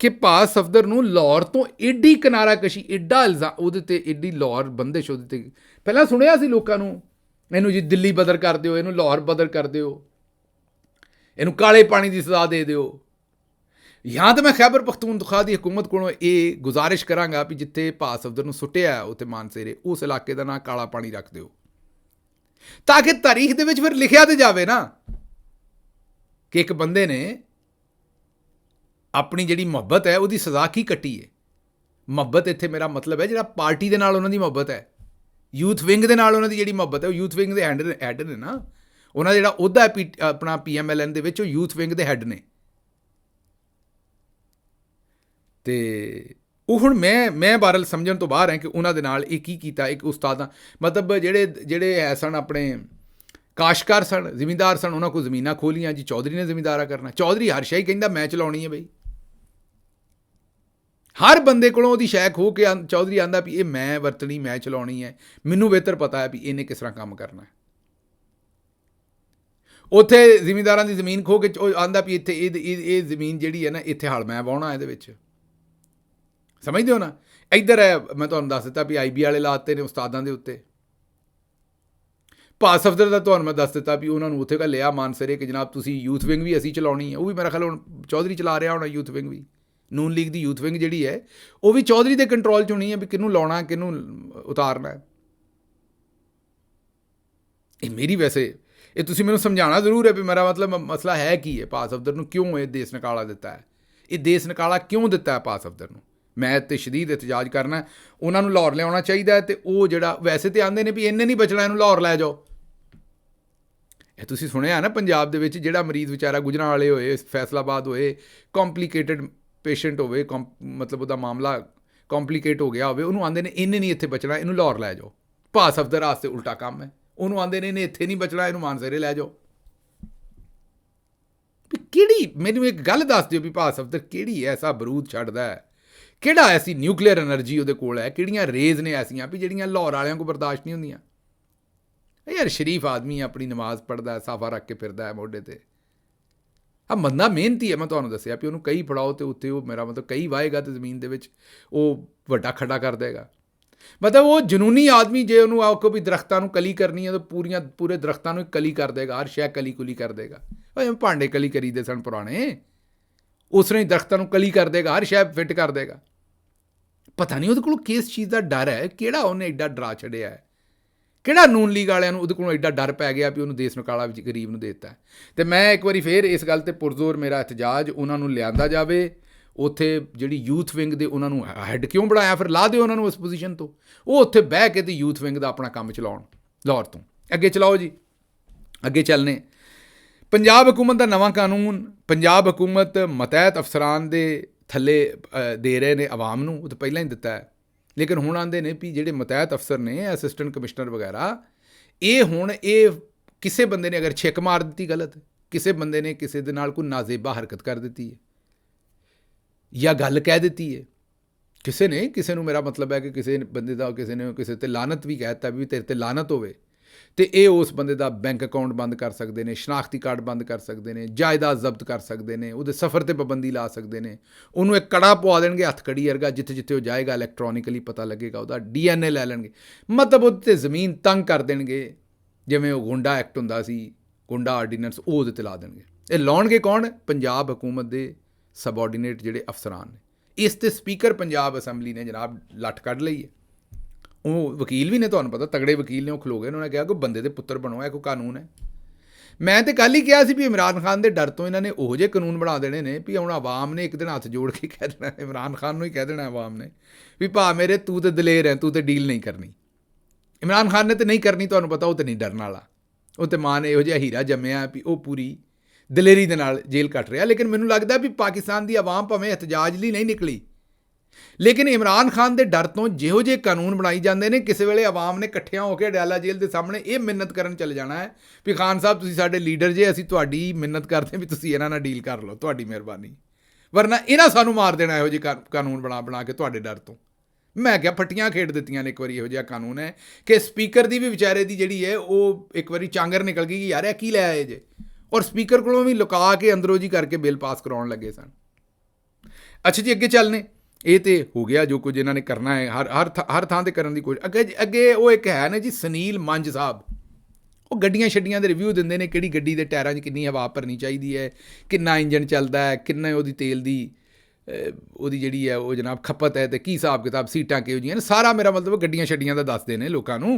ਕਿ ਪਾਸ ਅਫਸਰ ਨੂੰ ਲਾਹੌਰ ਤੋਂ ਏਡੀ ਕਿਨਾਰਾ ਕਸ਼ੀ, ਏਡਾ ਉਹਦੇ 'ਤੇ ਏਡੀ ਲਾਹੌਰ ਬੰਦਿਸ਼ ਉਹਦੇ 'ਤੇ। ਪਹਿਲਾਂ ਸੁਣਿਆ ਸੀ ਲੋਕਾਂ ਨੂੰ ਇਹਨੂੰ ਜੀ ਦਿੱਲੀ ਬਦਰ ਕਰ ਦਿਓ, ਇਹਨੂੰ ਲਾਹੌਰ ਬਦਰ ਕਰ ਦਿਓ, ਇਹਨੂੰ ਕਾਲੇ ਪਾਣੀ ਦੀ ਸਜ਼ਾ ਦੇ ਦਿਓ। ਜਾਂ ਤਾਂ ਮੈਂ ਖੈਬਰ ਪਖਤੂਨਖਵਾ ਦੀ ਹਕੂਮਤ ਕੋਲੋਂ ਇਹ ਗੁਜ਼ਾਰਿਸ਼ ਕਰਾਂਗਾ ਵੀ ਜਿੱਥੇ ਪਾਸ ਅਫਸਰ ਨੂੰ ਸੁੱਟਿਆ ਉੱਥੇ ਮਾਨਸੇਰੇ ਉਸ ਇਲਾਕੇ ਦਾ ਨਾਂ ਕਾਲਾ ਪਾਣੀ ਰੱਖ ਦਿਓ, ਤਾਂ ਕਿ ਤਾਰੀਖ ਦੇ ਵਿੱਚ ਫਿਰ ਲਿਖਿਆ ਤੇ ਜਾਵੇ ਨਾ ਕਿ ਇੱਕ ਬੰਦੇ ਨੇ ਆਪਣੀ ਜਿਹੜੀ ਮੁਹੱਬਤ ਹੈ ਉਹਦੀ ਸਜ਼ਾ ਕੀ ਕੱਟੀ ਹੈ। ਮੁਹੱਬਤ ਇੱਥੇ ਮੇਰਾ ਮਤਲਬ ਹੈ ਜਿਹੜਾ ਪਾਰਟੀ ਦੇ ਨਾਲ ਉਹਨਾਂ ਦੀ ਮੁਹੱਬਤ ਹੈ, ਯੂਥ ਵਿੰਗ ਦੇ ਨਾਲ ਉਹਨਾਂ ਦੀ ਜਿਹੜੀ ਮੁਹੱਬਤ ਹੈ। ਉਹ ਯੂਥ ਵਿੰਗ ਦੇ ਹੈੱਡ ਨੇ ਨਾ, ਉਹਨਾਂ ਦਾ ਜਿਹੜਾ ਅਹੁਦਾ ਹੈ ਆਪਣਾ PMLN ਦੇ ਵਿੱਚ ਉਹ ਯੂਥ ਵਿੰਗ ਦੇ ਹੈੱਡ ਨੇ। ਅਤੇ ਉਹ ਹੁਣ ਮੈਂ ਬਾਰਲ ਸਮਝਣ ਤੋਂ ਬਾਹਰ ਹੈ ਕਿ ਉਹਨਾਂ ਦੇ ਨਾਲ ਇਹ ਕੀ ਕੀਤਾ। ਇੱਕ ਉਸਤਾਦਾਂ ਮਤਲਬ ਜਿਹੜੇ ਹੈ ਸਨ ਆਪਣੇ ਕਾਸ਼ਤਕਾਰ ਸਨ, ਜ਼ਿਮੀਂਦਾਰ ਸਨ, ਉਹਨਾਂ ਕੋਲ ਜ਼ਮੀਨਾਂ ਖੋਲੀਆਂ ਜੀ ਚੌਧਰੀ ਨੇ ਜ਼ਿਮੀਂਦਾਰਾ ਕਰਨਾ। ਚੌਧਰੀ ਹਰ ਸ਼ੈ ਕਹਿੰਦਾ ਮੈਂ ਚਲਾਉਣੀ ਹੈ ਬਈ, ਹਰ ਬੰਦੇ ਕੋਲੋਂ ਉਹਦੀ ਸ਼ੈ ਖੋਹ ਕੇ ਚੌਧਰੀ ਆਂਦਾ ਵੀ ਇਹ ਮੈਂ ਵਰਤਣੀ, ਮੈਂ ਚਲਾਉਣੀ ਹੈ, ਮੈਨੂੰ ਬਿਹਤਰ ਪਤਾ ਹੈ ਵੀ ਇਹਨੇ ਕਿਸ ਤਰ੍ਹਾਂ ਕੰਮ ਕਰਨਾ। ਉੱਥੇ ਜ਼ਿਮੀਂਦਾਰਾਂ ਦੀ ਜ਼ਮੀਨ ਖੋਹ ਕੇ ਉਹ ਆਂਦਾ ਵੀ ਇੱਥੇ ਇਹ ਜ਼ਮੀਨ ਜਿਹੜੀ ਹੈ ਨਾ ਇੱਥੇ ਹਲ ਮੈਂ ਵਾਹੁਣਾ ਇਹਦੇ ਵਿੱਚ, ਸਮਝਦੇ ਹੋ ਨਾ। ਇੱਧਰ ਹੈ ਮੈਂ ਤੁਹਾਨੂੰ ਦੱਸ ਦਿੱਤਾ ਵੀ IB ਵਾਲੇ ਲਾਤੇ ਨੇ ਉਸਤਾਦਾਂ ਦੇ ਉੱਤੇ। ਪਾਸ ਅਫਸਰ ਦਾ ਤੁਹਾਨੂੰ ਮੈਂ ਦੱਸ ਦਿੱਤਾ ਵੀ ਉਹਨਾਂ ਨੂੰ ਉੱਥੇ ਲਿਆ ਮਾਨਸਰੇ ਕਿ ਜਨਾਬ ਤੁਸੀਂ ਯੂਥ ਵਿੰਗ ਵੀ ਅਸੀਂ ਚਲਾਉਣੀ ਹੈ। ਉਹ ਵੀ ਮੇਰਾ ਖਿਆਲ ਹੁਣ ਚੌਧਰੀ ਚਲਾ ਰਿਹਾ ਹੋਣਾ ਯੂਥ ਵਿੰਗ ਵੀ। ਨੂਨ ਲੀਗ ਦੀ ਯੂਥ ਵਿੰਗ ਜਿਹੜੀ ਹੈ ਉਹ ਵੀ ਚੌਧਰੀ ਦੇ ਕੰਟਰੋਲ 'ਚ ਹੋਣੀ ਹੈ ਵੀ ਕਿਹਨੂੰ ਲਾਉਣਾ ਕਿਹਨੂੰ ਉਤਾਰਨਾ। ਇਹ ਮੇਰੀ ਵੈਸੇ ਇਹ ਤੁਸੀਂ ਮੈਨੂੰ ਸਮਝਾਉਣਾ ਜ਼ਰੂਰ ਹੈ ਵੀ ਮੇਰਾ ਮਤਲਬ ਮਸਲਾ ਹੈ ਕੀ ਹੈ। ਪਾਸ ਅਫਸਰ ਨੂੰ ਕਿਉਂ ਇਹ ਦੇਸ਼ ਨਿਕਾਲਾ ਦਿੱਤਾ ਹੈ, ਇਹ ਦੇਸ਼ ਨਿਕਾਲਾ ਕਿਉਂ ਦਿੱਤਾ ਹੈ ਪਾਸ ਅਫਸਰ ਨੂੰ। ਮੈਂ ਤੇ ਸ਼ਦੀਦ ਇਤਜਾਜ ਕਰਨਾ, ਉਹਨਾਂ ਨੂੰ ਲਾਹੌਰ ਲਿਆਉਣਾ ਚਾਹੀਦਾ। ਅਤੇ ਉਹ ਜਿਹੜਾ ਵੈਸੇ ਤਾਂ ਆਉਂਦੇ ਨੇ ਵੀ ਇਹਨੇ ਨਹੀਂ ਬਚਣਾ, ਇਹਨੂੰ ਲਾਹੌਰ ਲੈ ਜਾਓ। ਇਹ ਤੁਸੀਂ ਸੁਣਿਆ ਨਾ ਪੰਜਾਬ ਦੇ ਵਿੱਚ ਜਿਹੜਾ ਮਰੀਜ਼ ਵਿਚਾਰਾ ਗੁਜਰਾਂ ਵਾਲੇ ਹੋਏ, ਫੈਸਲਾਬਾਦ ਹੋਏ, ਕੰਪਲੀਕੇਟਡ ਪੇਸ਼ੈਂਟ ਹੋਵੇ, ਮਤਲਬ ਉਹਦਾ ਮਾਮਲਾ ਕੰਪਲੀਕੇਟ ਹੋ ਗਿਆ ਹੋਵੇ, ਉਹਨੂੰ ਆਉਂਦੇ ਨੇ ਇਹਨੇ ਨਹੀਂ ਇੱਥੇ ਬਚਣਾ, ਇਹਨੂੰ ਲਾਹੌਰ ਲੈ ਜਾਓ। ਪਾਸ ਅਫਸਰ ਵਾਸਤੇ ਉਲਟਾ ਕੰਮ ਹੈ, ਉਹਨੂੰ ਆਉਂਦੇ ਨੇ ਇਹਨੇ ਇੱਥੇ ਨਹੀਂ ਬਚਣਾ, ਇਹਨੂੰ ਮਾਨਸਰੇ ਲੈ ਜਾਓ। ਵੀ ਕਿਹੜੀ ਮੈਨੂੰ ਇੱਕ ਗੱਲ ਦੱਸ ਦਿਓ ਵੀ ਪਾਸ ਅਫਸਰ ਕਿਹੜੀ ਐਸਾ ਬਰੂਦ ਛੱਡਦਾ ਹੈ, ਕਿਹੜਾ ਐਸੀ ਨਿਊਕਲੀਅਰ ਐਨਰਜੀ ਉਹਦੇ ਕੋਲ ਹੈ, ਕਿਹੜੀਆਂ ਰੇਜ਼ ਨੇ ਐਸੀਆਂ ਵੀ ਜਿਹੜੀਆਂ ਲਾਹੌਰ ਵਾਲਿਆਂ ਕੋਲ ਬਰਦਾਸ਼ਤ ਨਹੀਂ ਹੁੰਦੀਆਂ। ਯਾਰ ਸ਼ਰੀਫ ਆਦਮੀ ਆਪਣੀ ਨਮਾਜ਼ ਪੜ੍ਹਦਾ, ਸਾਫਾ ਰੱਖ ਕੇ ਫਿਰਦਾ ਹੈ ਮੋਢੇ 'ਤੇ। ਬੰਦਾ ਮਿਹਨਤੀ ਹੈ, ਮੈਂ ਤੁਹਾਨੂੰ ਦੱਸਿਆ ਵੀ ਉਹਨੂੰ ਕਈ ਫੜਾਓ ਅਤੇ ਉੱਥੇ ਉਹ ਮੇਰਾ ਮਤਲਬ ਕਈ ਵਾਹੇਗਾ ਅਤੇ ਜ਼ਮੀਨ ਦੇ ਵਿੱਚ ਉਹ ਵੱਡਾ ਖੱਡਾ ਕਰ ਦੇਗਾ। ਮਤਲਬ ਉਹ ਜਨੂਨੀ ਆਦਮੀ ਜੇ ਉਹਨੂੰ ਆਖੋ ਵੀ ਦਰਖਤਾਂ ਨੂੰ ਕਲੀ ਕਰਨੀ ਹੈ ਤਾਂ ਪੂਰੇ ਦਰਖਤਾਂ ਨੂੰ ਕਲੀ ਕਰ ਦੇਗਾ, ਹਰ ਸ਼ੈ ਕਲੀ ਕੁਲੀ ਕਰ ਦੇਗਾ। ਭਾਂਡੇ ਕਲੀ ਕਰੀਦੇ ਸਨ ਪੁਰਾਣੇ, ਉਸ ਨੇ ਦਰਖਤਾਂ ਨੂੰ ਕਲੀ ਕਰ ਦੇਗਾ, ਹਰ ਸ਼ੈ ਫਿੱਟ ਕਰ ਦੇਗਾ। ਪਤਾ ਨਹੀਂ ਉਹਦੇ ਕੋਲ ਕਿਸ ਚੀਜ਼ ਦਾ ਡਰ ਹੈ, ਕਿਹੜਾ ਉਹਨੇ ਐਡਾ ਡਰਾ ਛੱਡਿਆ ਹੈ, ਕਿਹੜਾ ਨੂਨ ਲੀਗ ਵਾਲਿਆਂ ਨੂੰ ਉਹਦੇ ਕੋਲੋਂ ਐਡਾ ਡਰ ਪੈ ਗਿਆ ਵੀ ਉਹਨੂੰ ਦੇਸ਼ ਨਿਕਾਲਾ ਵਿੱਚ ਗਰੀਬ ਨੂੰ ਦੇ ਦਿੱਤਾ। ਅਤੇ ਮੈਂ ਇੱਕ ਵਾਰੀ ਫਿਰ ਇਸ ਗੱਲ 'ਤੇ ਪੁਰਜ਼ੋਰ ਮੇਰਾ ਇਤਜਾਜ, ਉਹਨਾਂ ਨੂੰ ਲਿਆਂਦਾ ਜਾਵੇ ਉੱਥੇ ਜਿਹੜੀ ਯੂਥ ਵਿੰਗ ਦੇ ਉਹਨਾਂ ਨੂੰ ਹੈੱਡ ਕਿਉਂ ਬਣਾਇਆ, ਫਿਰ ਲਾ ਦਿਓ ਉਹਨਾਂ ਨੂੰ ਉਸ ਪੋਜੀਸ਼ਨ ਤੋਂ। ਉਹ ਉੱਥੇ ਬਹਿ ਕੇ ਅਤੇ ਯੂਥ ਵਿੰਗ ਦਾ ਆਪਣਾ ਕੰਮ ਚਲਾਉਣ ਲਾਹੌਰ ਤੋਂ। ਅੱਗੇ ਚਲਾਓ ਜੀ, ਅੱਗੇ ਚੱਲਨੇ। ਪੰਜਾਬ ਹਕੂਮਤ ਦਾ ਨਵਾਂ ਕਾਨੂੰਨ, ਪੰਜਾਬ ਹਕੂਮਤ ਮਤਹਿਤ ਅਫਸਰਾਨ ਦੇ ਥੱਲੇ ਦੇ ਰਹੇ ਨੇ ਆਵਾਮ ਨੂੰ, ਉਹ ਤਾਂ ਪਹਿਲਾਂ ਹੀ ਦਿੱਤਾ ਹੈ। ਲੇਕਿਨ ਹੁਣ ਆਉਂਦੇ ਨੇ ਵੀ ਜਿਹੜੇ ਮਤਹਿਤ ਅਫਸਰ ਨੇ, ਅਸਿਸਟੈਂਟ ਕਮਿਸ਼ਨਰ ਵਗੈਰਾ, ਇਹ ਹੁਣ ਇਹ ਕਿਸੇ ਬੰਦੇ ਨੇ ਅਗਰ ਛਿੱਕ ਮਾਰ ਦਿੱਤੀ ਗਲਤ, ਕਿਸੇ ਬੰਦੇ ਨੇ ਕਿਸੇ ਦੇ ਨਾਲ ਕੋਈ ਨਾਜ਼ੇਬਾ ਹਰਕਤ ਕਰ ਦਿੱਤੀ ਹੈ ਜਾਂ ਗੱਲ ਕਹਿ ਦਿੱਤੀ ਹੈ, ਕਿਸੇ ਨੂੰ ਮੇਰਾ ਮਤਲਬ ਹੈ ਕਿ ਕਿਸੇ ਬੰਦੇ ਦਾ ਕਿਸੇ ਨੇ ਕਿਸੇ 'ਤੇ ਲਾਨਤ ਵੀ ਕਹਿ ਦਿੱਤਾ ਵੀ ਤੇਰੇ 'ਤੇ ਲਾਨਤ ਹੋਵੇ, ਅਤੇ ਇਹ ਉਸ ਬੰਦੇ ਦਾ ਬੈਂਕ ਅਕਾਊਂਟ ਬੰਦ ਕਰ ਸਕਦੇ ਨੇ, ਸ਼ਨਾਖਤੀ ਕਾਰਡ ਬੰਦ ਕਰ ਸਕਦੇ ਨੇ, ਜਾਇਦਾਦ ਜ਼ਬਤ ਕਰ ਸਕਦੇ ਨੇ, ਉਹਦੇ ਸਫ਼ਰ 'ਤੇ ਪਾਬੰਦੀ ਲਾ ਸਕਦੇ ਨੇ, ਉਹਨੂੰ ਇੱਕ ਕੜਾ ਪਵਾ ਦੇਣਗੇ ਹੱਥ ਕੜੀ ਵਰਗਾ, ਜਿੱਥੇ ਜਿੱਥੇ ਉਹ ਜਾਏਗਾ ਇਲੈਕਟ੍ਰੋਨਿਕਲੀ ਪਤਾ ਲੱਗੇਗਾ, ਉਹਦਾ DNA ਲੈ ਲੈਣਗੇ, ਮਤਲਬ ਉਹਦੇ 'ਤੇ ਜ਼ਮੀਨ ਤੰਗ ਕਰ ਦੇਣਗੇ। ਜਿਵੇਂ ਉਹ ਗੁੰਡਾ ਐਕਟ ਹੁੰਦਾ ਸੀ, ਗੁੰਡਾ ਆਰਡੀਨੈਂਸ, ਉਹ ਉਹਦੇ 'ਤੇ ਲਾ ਦੇਣਗੇ। ਇਹ ਲਾਉਣਗੇ ਕੌਣ? ਪੰਜਾਬ ਹਕੂਮਤ ਦੇ ਸਬਆਰਡੀਨੇਟ ਜਿਹੜੇ ਅਫਸਰਾਨ ਨੇ। ਇਸ 'ਤੇ ਸਪੀਕਰ ਪੰਜਾਬ ਅਸੈਂਬਲੀ ਨੇ ਜਨਾਬ ਲੱਠ ਕੱਢ ਲਈ ਹੈ। ਉਹ ਵਕੀਲ ਵੀ ਨੇ, ਤੁਹਾਨੂੰ ਪਤਾ ਤਗੜੇ ਵਕੀਲ ਨੇ, ਉਹ ਖਲੋ ਗਏ, ਉਹਨਾਂ ਨੇ ਕਿਹਾ ਕਿ ਬੰਦੇ ਦੇ ਪੁੱਤਰ ਬਣੋ, ਇਹ ਕੋਈ ਕਾਨੂੰਨ ਹੈ। ਮੈਂ ਤਾਂ ਕੱਲ੍ਹ ਹੀ ਕਿਹਾ ਸੀ ਵੀ ਇਮਰਾਨ ਖਾਨ ਦੇ ਡਰ ਤੋਂ ਇਹਨਾਂ ਨੇ ਉਹੋ ਜਿਹੇ ਕਾਨੂੰਨ ਬਣਾ ਦੇਣੇ ਨੇ ਵੀ ਹੁਣ ਆਵਾਮ ਨੇ ਇੱਕ ਦਿਨ ਹੱਥ ਜੋੜ ਕੇ ਕਹਿ ਦੇਣਾ, ਇਮਰਾਨ ਖਾਨ ਨੂੰ ਹੀ ਕਹਿ ਦੇਣਾ ਆਵਾਮ ਨੇ ਵੀ ਭਾ ਮੇਰੇ ਤੂੰ ਤਾਂ ਦਲੇਰ ਹੈ, ਤੂੰ ਤਾਂ ਡੀਲ ਨਹੀਂ ਕਰਨੀ। ਇਮਰਾਨ ਖਾਨ ਨੇ ਤਾਂ ਨਹੀਂ ਕਰਨੀ, ਤੁਹਾਨੂੰ ਪਤਾ ਉਹ ਤਾਂ ਨਹੀਂ ਡਰਨ ਵਾਲਾ, ਉਹ ਤਾਂ ਮਾਂ ਨੇ ਇਹੋ ਜਿਹਾ ਹੀਰਾ ਜੰਮਿਆ ਵੀ ਉਹ ਪੂਰੀ ਦਲੇਰੀ ਦੇ ਨਾਲ ਜੇਲ੍ਹ ਕੱਟ ਰਿਹਾ। ਲੇਕਿਨ ਮੈਨੂੰ ਲੱਗਦਾ ਵੀ ਪਾਕਿਸਤਾਨ ਦੀ ਆਵਾਮ ਭਾਵੇਂ ਇhtਜਾਜ ਲਈ ਨਹੀਂ ਨਿਕਲੀ, ਲੇਕਿਨ ਇਮਰਾਨ ਖਾਨ ਦੇ ਡਰ ਤੋਂ ਜਿਹੋ ਜਿਹੇ ਕਾਨੂੰਨ ਬਣਾਈ ਜਾਂਦੇ ਨੇ, ਕਿਸੇ ਵੇਲੇ ਆਵਾਮ ਨੇ ਇਕੱਠਿਆਂ ਹੋ ਕੇ ਅਡਿਆਲਾ ਜੇਲ੍ਹ ਦੇ ਸਾਹਮਣੇ ਇਹ ਮਿੰਨਤ ਕਰਨ ਚਲੇ ਜਾਣਾ ਹੈ ਵੀ ਖਾਨ ਸਾਹਿਬ ਤੁਸੀਂ ਸਾਡੇ ਲੀਡਰ ਜੇ, ਅਸੀਂ ਤੁਹਾਡੀ ਮਿੰਨਤ ਕਰਦੇ ਵੀ ਤੁਸੀਂ ਇਹਨਾਂ ਨਾਲ ਡੀਲ ਕਰ ਲਓ, ਤੁਹਾਡੀ ਮਿਹਰਬਾਨੀ, ਵਰਨਾ ਇਹਨਾਂ ਸਾਨੂੰ ਮਾਰ ਦੇਣਾ ਇਹੋ ਜਿਹੇ ਕਾਨੂੰਨ ਬਣਾ ਕੇ ਤੁਹਾਡੇ ਡਰ ਤੋਂ। ਮੈਂ ਕਿਹਾ ਫੱਟੀਆਂ ਖੇਡ ਦਿੱਤੀਆਂ ਨੇ ਇੱਕ ਵਾਰੀ ਇਹੋ ਜਿਹਾ ਕਾਨੂੰਨ ਹੈ ਕਿ ਸਪੀਕਰ ਦੀ ਵੀ ਵਿਚਾਰੇ ਦੀ ਜਿਹੜੀ ਹੈ ਉਹ ਇੱਕ ਵਾਰੀ ਚਾਂਗਰ ਨਿਕਲ ਗਈ ਕਿ ਯਾਰ ਇਹ ਕੀ ਲੈ ਆਏ ਜੇ, ਔਰ ਸਪੀਕਰ ਕੋਲੋਂ ਵੀ ਲੁਕਾ ਕੇ ਅੰਦਰੋਂ ਜੀ ਕਰਕੇ ਬਿੱਲ ਪਾਸ ਕਰਾਉਣ ਲੱਗੇ ਸਨ। ਅੱਛਾ ਜੀ, ਅੱਗੇ ਚੱਲਨੇ, ਇਹ ਤਾਂ ਹੋ ਗਿਆ ਜੋ ਕੁਝ ਇਹਨਾਂ ਨੇ ਕਰਨਾ ਹੈ ਹਰ ਥਾਂ 'ਤੇ ਕਰਨ ਦੀ ਕੋਸ਼ਿਸ਼। ਅੱਗੇ ਉਹ ਇੱਕ ਹੈ ਨੇ ਜੀ ਸੁਨੀਲ ਮੰਝ ਸਾਹਿਬ, ਉਹ ਗੱਡੀਆਂ ਛੱਡੀਆਂ ਦੇ ਰਿਵਿਊ ਦਿੰਦੇ ਨੇ, ਕਿਹੜੀ ਗੱਡੀ ਦੇ ਟਾਇਰਾਂ 'ਚ ਕਿੰਨੀ ਹਵਾ ਭਰਨੀ ਚਾਹੀਦੀ ਹੈ, ਕਿੰਨਾ ਇੰਜਨ ਚੱਲਦਾ ਹੈ, ਕਿੰਨਾ ਉਹਦੀ ਤੇਲ ਦੀ ਉਹਦੀ ਜਿਹੜੀ ਹੈ ਉਹ ਜਨਾਬ ਖਪਤ ਹੈ, ਅਤੇ ਕੀ ਹਿਸਾਬ ਕਿਤਾਬ, ਸੀਟਾਂ ਕਿਹੋ ਜਿਹੀਆਂ ਨੇ, ਸਾਰਾ ਮੇਰਾ ਮਤਲਬ ਗੱਡੀਆਂ ਛੱਡੀਆਂ ਦਾ ਦੱਸਦੇ ਨੇ ਲੋਕਾਂ ਨੂੰ।